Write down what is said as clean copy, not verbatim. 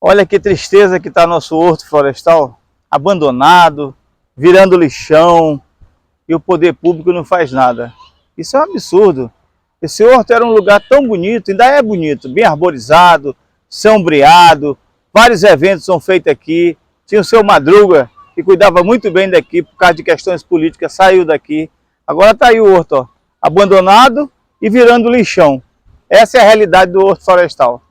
Olha que tristeza que está nosso horto florestal, abandonado, virando lixão, e o poder público não faz nada. Isso é um absurdo. Esse horto era um lugar tão bonito, ainda é bonito, bem arborizado, sombreado, vários eventos são feitos aqui. Tinha o seu Madruga, que cuidava muito bem daqui, por causa de questões políticas, saiu daqui. Agora está aí o horto, ó, abandonado e virando lixão. Essa é a realidade do horto florestal.